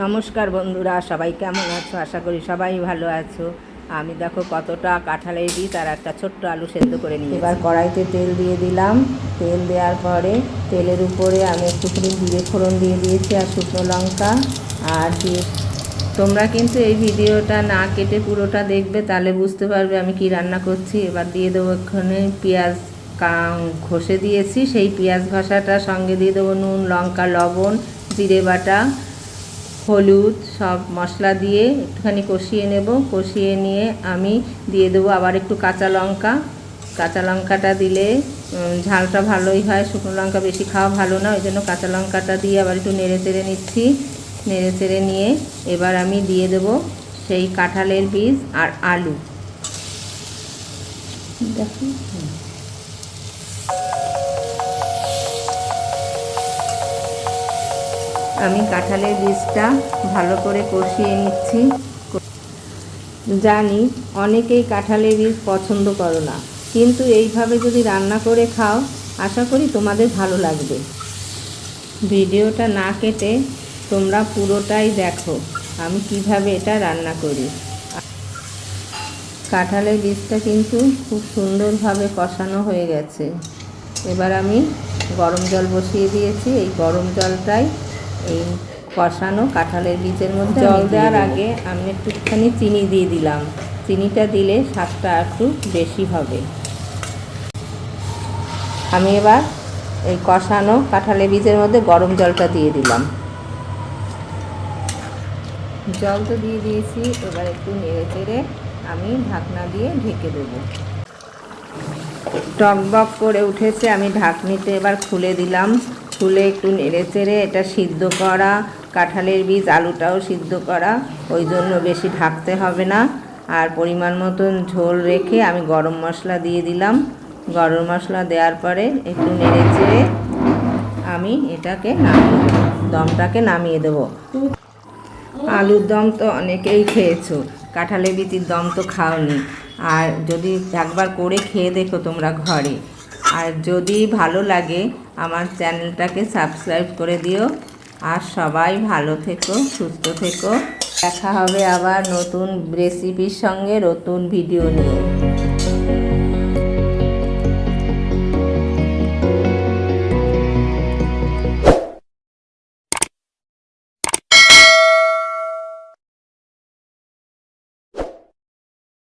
নমস্কার বন্ধুরা, সবাই কেমন আছো? আশা করি সবাই ভালো আছো। আমি দেখো কতটা কাঁঠালের বীজ আর একটা ছোট্ট আলু সেদ্ধ করে নিই। এবার কড়াইতে তেল দিয়ে দিলাম। তেল দেওয়ার পরে তেলের উপরে আমি একটুখানি জিরে ফোড়ন দিয়ে দিয়েছি আর শুকনো লঙ্কা আর দিয়ে। তোমরা কিন্তু এই ভিডিওটা না কেটে পুরোটা দেখবে, তাহলে বুঝতে পারবে আমি কি রান্না করছি। এবার দিয়ে দেবো এখানে পেঁয়াজ ঘষে দিয়েছি, সেই পেঁয়াজ ঘষাটার সঙ্গে দিয়ে দেবো নুন, লঙ্কা, লবণ, জিরে বাটা, হলুদ, সব মশলা দিয়ে একটুখানি কষিয়ে নেব। কষিয়ে নিয়ে আমি দিয়ে দেবো আবার একটু কাঁচা লঙ্কা। কাঁচা লঙ্কাটা দিলে ঝালটা ভালোই হয়, শুকনো লঙ্কা বেশি খাওয়া ভালো না, ওই জন্য কাঁচা লঙ্কাটা দিয়ে আবার একটু নেড়ে চেড়ে নিচ্ছি। নেড়ে চেড়ে নিয়ে এবার আমি দিয়ে দেবো সেই কাঁঠালের বীজ আর আলু। দেখুন, আমি কাঁঠালের বীজটা ভালো করে কষিয়ে নিচ্ছি। জানি অনেকেই কাঁঠালের বীজ পছন্দ করো না, কিন্তু এইভাবে যদি রান্না করে খাও আশা করি তোমাদের ভালো লাগবে। ভিডিওটা না কেটে তোমরা পুরোটাই দেখো আমি কিভাবে এটা রান্না করি। কাঁঠালের বীজটা কিন্তু খুব সুন্দরভাবে কষানো হয়ে গেছে। এবার আমি গরম জল বসিয়ে দিয়েছি। এই গরম জলটাই এই কষানো কাঁঠালের বীজের মধ্যে জল দেওয়ার আগে আমি একটুখানি চিনি দিয়ে দিলাম। চিনিটা দিলে স্বাদটা একটু বেশি হবে। আমি এবার এই কষানো কাঁঠালের বীজের মধ্যে গরম জলটা দিয়ে দিলাম। জল তো দিয়ে দিয়েছি, এবার একটু নেড়ে চেড়ে আমি ঢাকনা দিয়ে ঢেকে দেবো। টকবক করে উঠেছে, আমি ঢাকনিতে এবার খুলে দিলাম। খুলে একটু নেড়ে চেড়ে এটা সিদ্ধ করা কাঁঠালের বীজ, আলুটাও সিদ্ধ করা, ওই জন্য বেশি ঢাকতে হবে না। আর পরিমাণ মতন ঝোল রেখে আমি গরম মশলা দিয়ে দিলাম। গরম মশলা দেওয়ার পরে একটু নেড়ে চেড়ে আমি এটাকে দমটাকে নামিয়ে দেবো। আলুর দম তো অনেকেই খেয়েছো, কাঁঠালের বীজের দম তো খাওনি। আর যদি একবার করে খেয়ে দেখো তোমরা ঘরে, আর যদি ভালো লাগে আমার চ্যানেলটাকে সাবস্ক্রাইব করে দিও। আর সবাই ভালো থেকো, সুস্থ থেকো। দেখা হবে আবার নতুন রেসিপির সঙ্গে, নতুন ভিডিও নিয়ে।